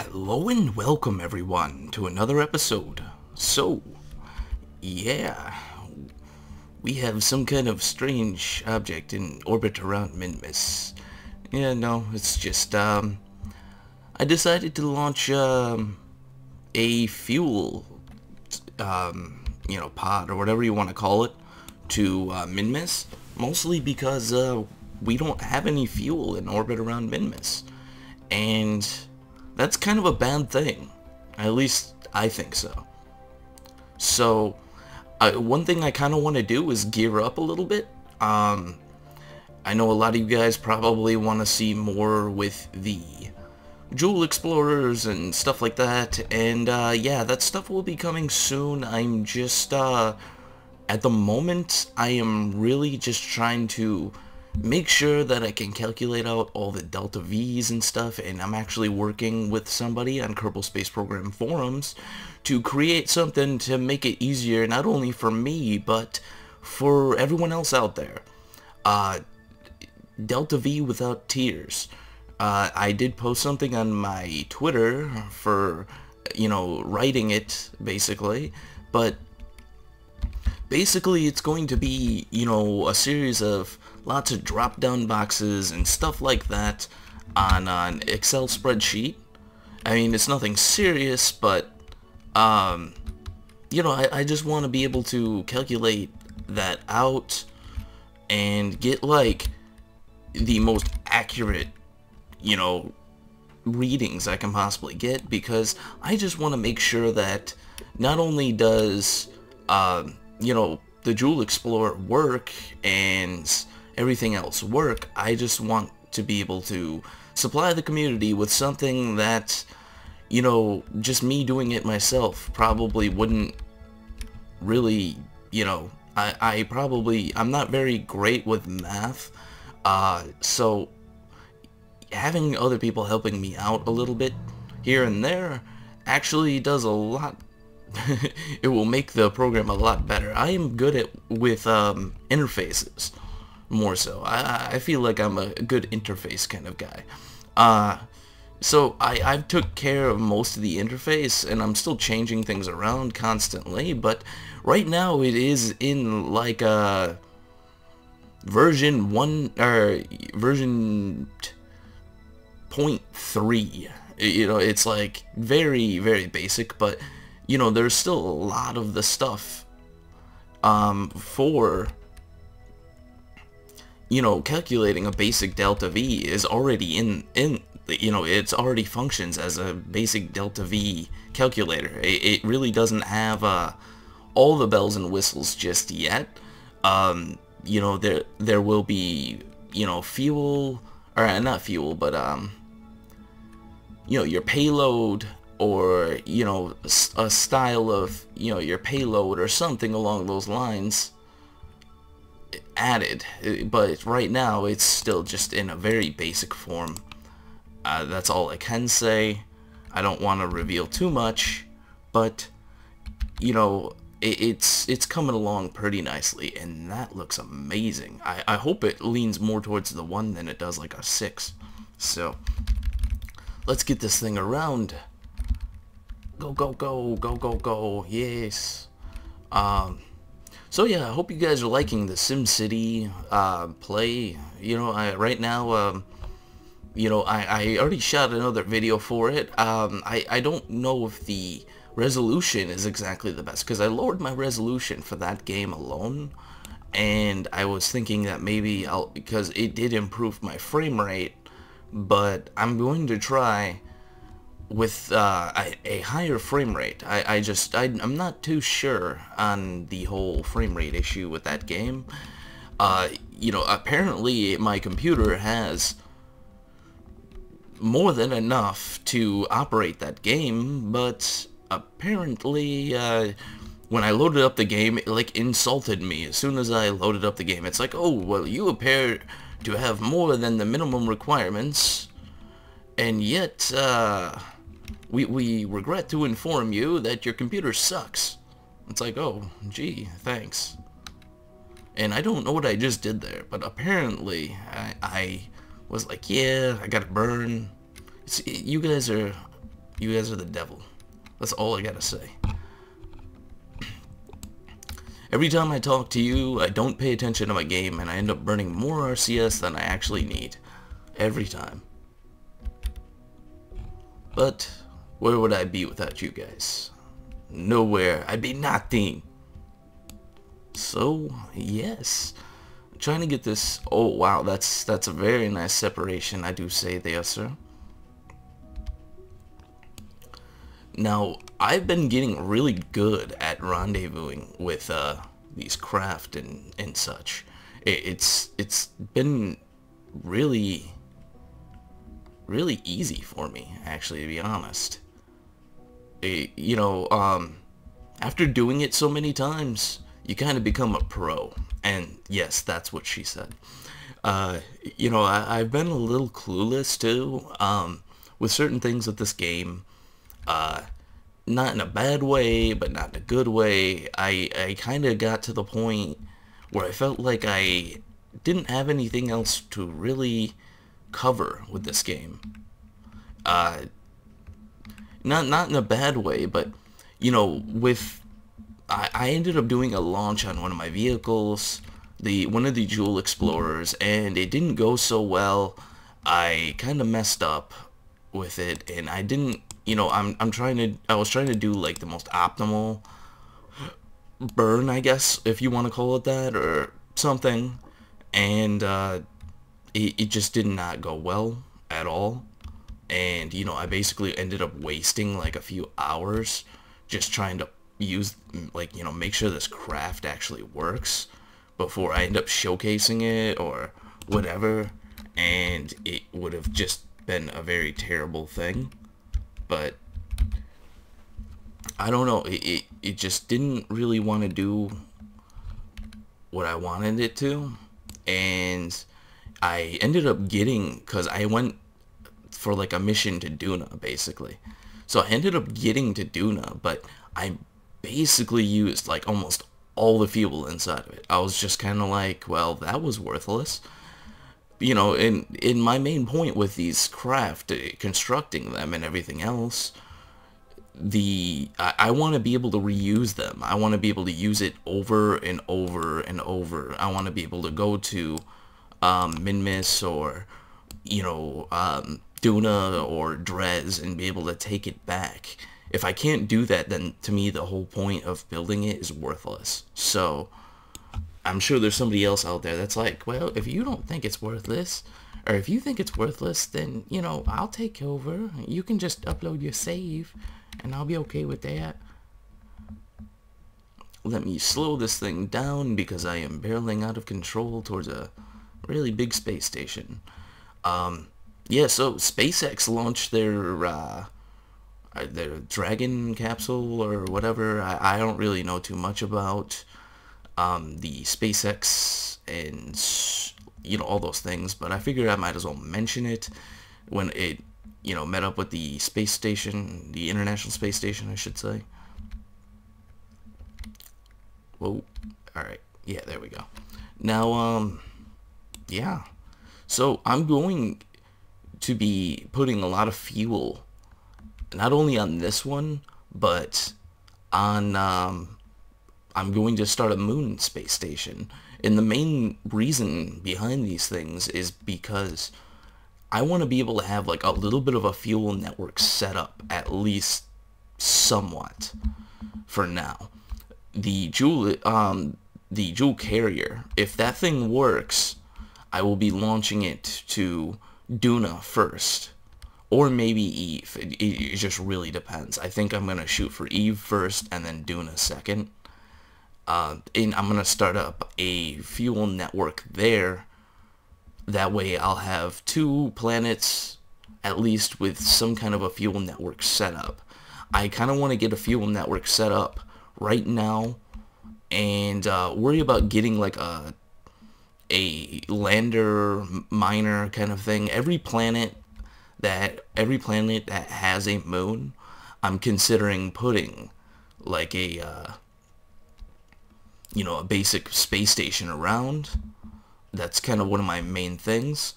Hello and welcome everyone to another episode. So, yeah, we have some kind of strange object in orbit around Minmus. Yeah, no, it's just, I decided to launch, a fuel, pod or whatever you want to call it to, Minmus. Mostly because, we don't have any fuel in orbit around Minmus. And that's kind of a bad thing. At least I think so. So, one thing I kind of want to do is gear up a little bit. I know a lot of you guys probably want to see more with the Jool Explorers and stuff like that. And, yeah, that stuff will be coming soon. I'm just, at the moment, I am really just trying to make sure that I can calculate out all the delta V's and stuff, and I'm actually working with somebody on Kerbal Space Program forums to create something to make it easier, not only for me, but for everyone else out there. Delta V without tears. I did post something on my Twitter for, writing it, basically, but basically it's going to be, a series of lots of drop-down boxes and stuff like that on an Excel spreadsheet. I mean, it's nothing serious, but, I just want to be able to calculate that out and get, like, the most accurate, readings I can possibly get, because I just want to make sure that not only does, the Jool Explorer work and everything else work, I just want to be able to supply the community with something that, just me doing it myself probably wouldn't really, I'm not very great with math, so having other people helping me out a little bit here and there actually does a lot. It will make the program a lot better. I am good with interfaces, more so. I feel like I'm a good interface kind of guy. So I've took care of most of the interface, and I'm still changing things around constantly, but right now it is in like version 1 or version 0.3. It's like very, very basic, but there's still a lot of the stuff for calculating a basic delta V is already in it's already functions as a basic delta V calculator. It really doesn't have all the bells and whistles just yet. There will be fuel, or not fuel, but your payload, or a style of your payload or something along those lines added, but right now it's still just in a very basic form. That's all I can say. I don't want to reveal too much, but it's coming along pretty nicely, and that looks amazing. I hope it leans more towards the 1 than it does like a 6. So let's get this thing around. Go, go, go, go, go, go, yes. So yeah, I hope you guys are liking the SimCity, play. Right now, I already shot another video for it. I don't know if the resolution is exactly the best, because I lowered my resolution for that game alone, and I was thinking that maybe because it did improve my frame rate, but I'm going to try with a higher frame rate. I'm not too sure on the whole frame rate issue with that game. Apparently my computer has more than enough to operate that game, but apparently when I loaded up the game, it like insulted me. As soon as I loaded up the game, it's like, oh, well, you appear to have more than the minimum requirements, and yet we regret to inform you that your computer sucks. It's like, oh, gee, thanks. And I don't know what I just did there, but apparently I was like, yeah, I got a burn. You guys are You guys are the devil. That's all I gotta say. Every time I talk to you, I don't pay attention to my game, and I end up burning more RCS than I actually need. Every time. But where would I be without you guys? Nowhere. I'd be nothing. So, yes. I'm trying to get this... Oh, wow, that's a very nice separation, I do say there, sir. Now, I've been getting really good at rendezvousing with these craft and such. It's been really easy for me, actually, to be honest. You know, after doing it so many times, you kind of become a pro. And yes, that's what she said. You know, I've been a little clueless too, with certain things with this game. Not in a bad way, but not in a good way. I kind of got to the point where I felt like I didn't have anything else to really cover with this game. Not in a bad way, but, you know, with... I ended up doing a launch on one of my vehicles, one of the Jool Explorers, and it didn't go so well. I kind of messed up with it, and I didn't... You know, I was trying to do like the most optimal burn, I guess, if you want to call it that, or something, and it just did not go well at all. And, you know, I basically ended up wasting like a few hours just trying to use, like, you know, make sure this craft actually works before I end up showcasing it or whatever, and it would have just been a very terrible thing. But I don't know, it just didn't really want to do what I wanted it to, and I ended up getting, because I went for like a mission to Duna, basically. So I ended up getting to Duna, but I basically used like almost all the fuel inside of it. I was just kind of like, well, that was worthless. You know, in my main point with these craft, constructing them and everything else, I want to be able to reuse them. I want to be able to use it over and over and over. I want to be able to go to Minmus or, you know, Duna or Dres and be able to take it back. If I can't do that, then to me the whole point of building it is worthless. So I'm sure there's somebody else out there that's like, well, if you don't think it's worthless, or if you think it's worthless, then, you know, I'll take over. You can just upload your save, and I'll be okay with that. Let me slow this thing down because I am barreling out of control towards a really big space station. Yeah, so SpaceX launched their Dragon capsule or whatever. I don't really know too much about the SpaceX and, you know, all those things, but I figured I might as well mention it when it, you know, met up with the space station, the International Space Station, I should say. Whoa. Alright. Yeah, there we go. Now, yeah. So, I'm going to be putting a lot of fuel, not only on this one, but on, I'm going to start a moon space station. And the main reason behind these things is because I want to be able to have like a little bit of a fuel network set up, at least somewhat, for now. The Jool carrier, if that thing works, I will be launching it to Duna first, or maybe Eve. It just really depends. I think I'm gonna shoot for Eve first and then Duna second. And I'm gonna start up a fuel network there. That way I'll have 2 planets at least with some kind of a fuel network set up. I kind of want to get a fuel network set up right now and worry about getting like a lander miner kind of thing. Every planet that has a moon, I'm considering putting like a you know, a basic space station around. That's kind of one of my main things.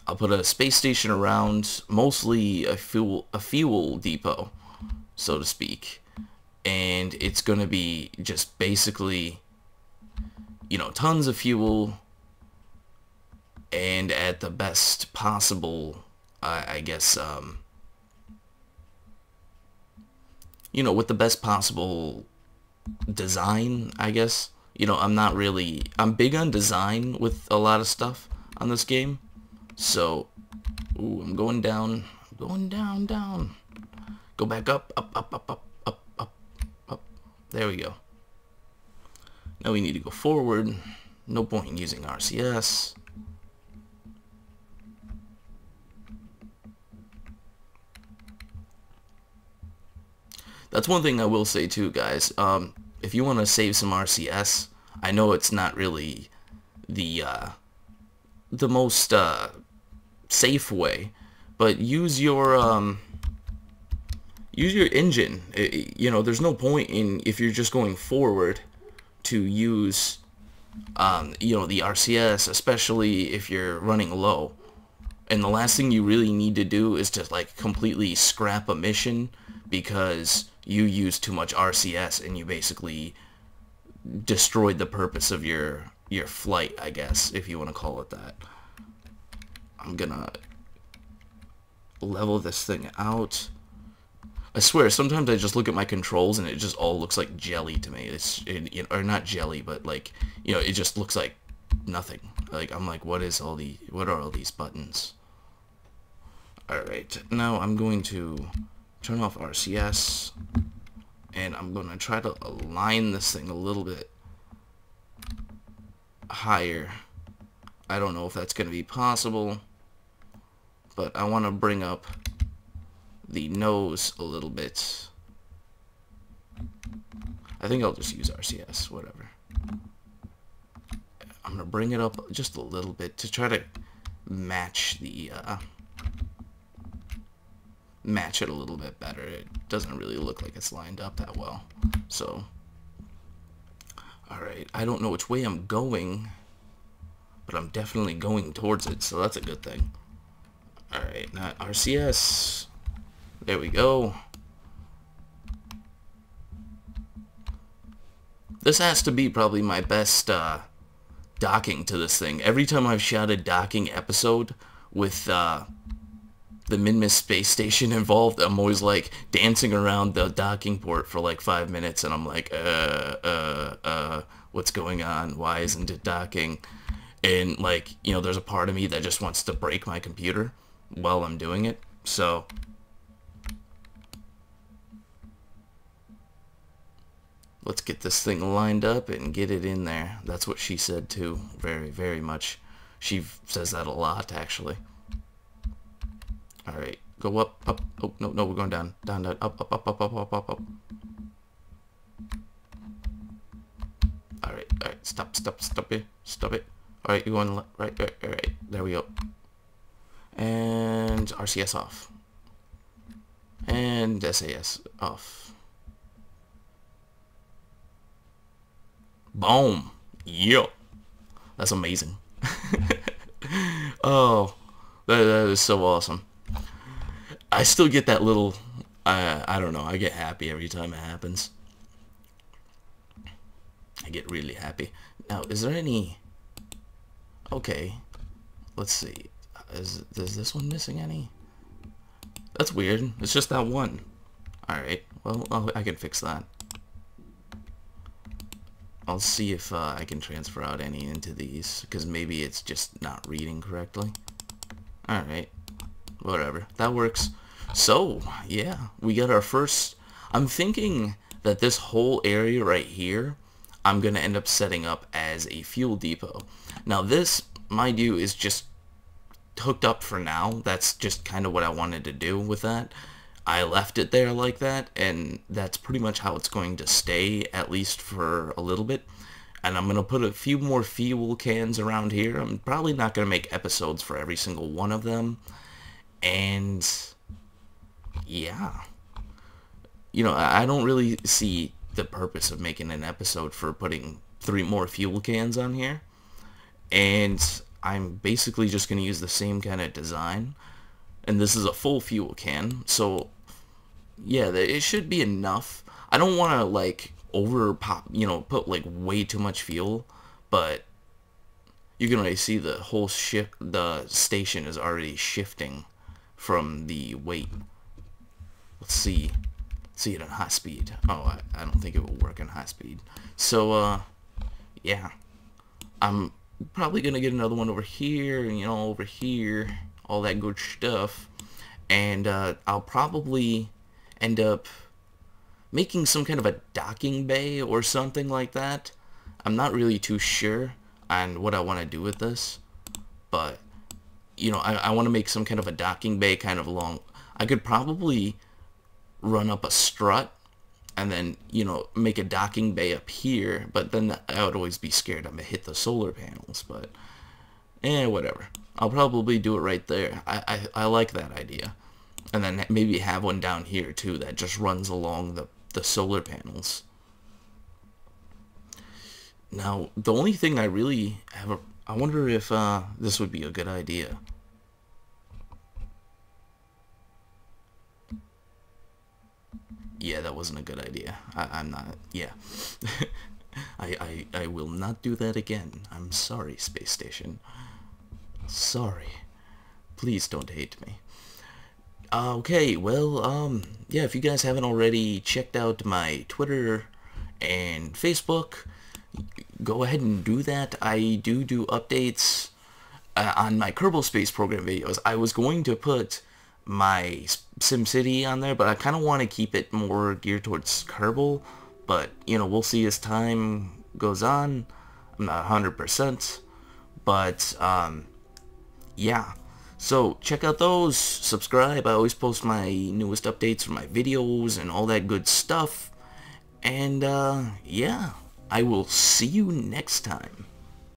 I'll put a space station around, mostly a fuel depot, so to speak. And it's going to be just basically, you know, tons of fuel, and at the best possible, I guess, you know, with the best possible design, I guess. You know, I'm big on design with a lot of stuff on this game. So, ooh, I'm going down, down. Go back up. There we go. Now we need to go forward. No point in using RCS. That's one thing I will say too, guys. If you want to save some RCS, I know it's not really the most safe way, but use your engine. You know, there's no point in, if you're just going forward, to use you know, the RCS, especially if you're running low. And the last thing you really need to do is to like completely scrap a mission because you use too much RCS and you basically destroyed the purpose of your flight, I guess, if you want to call it that. I'm gonna level this thing out. I swear, sometimes I just look at my controls and it just all looks like jelly to me. Or not jelly, but like, you know, it just looks like nothing. Like, I'm like, what are all these buttons? Alright, now I'm going to turn off RCS, and I'm going to try to align this thing a little bit higher. I don't know if that's going to be possible, but I want to bring up the nose a little bit. I think I'll just use RCS, whatever. I'm going to bring it up just a little bit to try to match the match it a little bit better. It doesn't really look like it's lined up that well. So, alright, I don't know which way I'm going, but I'm definitely going towards it, so that's a good thing. Alright, now RCS. There we go. This has to be probably my best docking to this thing. Every time I've shot a docking episode with the Minmus space station involved, I'm always like dancing around the docking port for like 5 minutes, and I'm like, what's going on? Why isn't it docking? And like, you know, there's a part of me that just wants to break my computer while I'm doing it. So let's get this thing lined up and get it in there. That's what she said too, very, very much. She says that a lot, actually. Alright, go up, up. Oh, no, we're going down, down, up. Alright, stop it. Alright, you're going right, there we go. And RCS off. And SAS off. Boom. Yep. That's amazing. Oh, that is so awesome. I still get that little, I don't know, I get happy every time it happens. I get really happy. Now, is there any, okay, let's see, is this one missing any? That's weird, it's just that one. Alright, well, I can fix that. I'll see if I can transfer out any into these, because maybe it's just not reading correctly. Alright, whatever, that works. So, yeah, we got our first, I'm thinking that this whole area right here, I'm going to end up setting up as a fuel depot. Now this, mind you, is just hooked up for now. That's just kind of what I wanted to do with that. I left it there like that, and that's pretty much how it's going to stay, at least for a little bit. And I'm going to put a few more fuel cans around here. I'm probably not going to make episodes for every single one of them. And yeah, you know, I don't really see the purpose of making an episode for putting 3 more fuel cans on here. And I'm basically just going to use the same kind of design. And this is a full fuel can, so yeah, it should be enough. I don't want to like put like way too much fuel, but you can already see the whole the station is already shifting from the weight. Let's see it on high speed. Oh, I don't think it will work on high speed. So yeah, I'm probably gonna get another one over here, over here, all that good stuff, and I'll probably end up making some kind of a docking bay or something like that. I'm not really too sure on what I want to do with this, but I want to make some kind of a docking bay kind of along. I could probably run up a strut and then make a docking bay up here, but then I would always be scared I'm gonna hit the solar panels. But whatever, I'll probably do it right there. I like that idea. And then maybe have one down here too that just runs along the solar panels. Now, the only thing I really have, I wonder if this would be a good idea. Yeah, that wasn't a good idea. I'm not, yeah. I will not do that again. I'm sorry, Space Station. Sorry. Please don't hate me. Okay, well, yeah, if you guys haven't already checked out my Twitter and Facebook, go ahead and do that. I do updates on my Kerbal Space Program videos. I was going to put my SimCity on there, but I kind of want to keep it more geared towards Kerbal, but, we'll see as time goes on. I'm not 100%, but, yeah. So, check out those, subscribe, I always post my newest updates for my videos and all that good stuff, and, yeah, I will see you next time.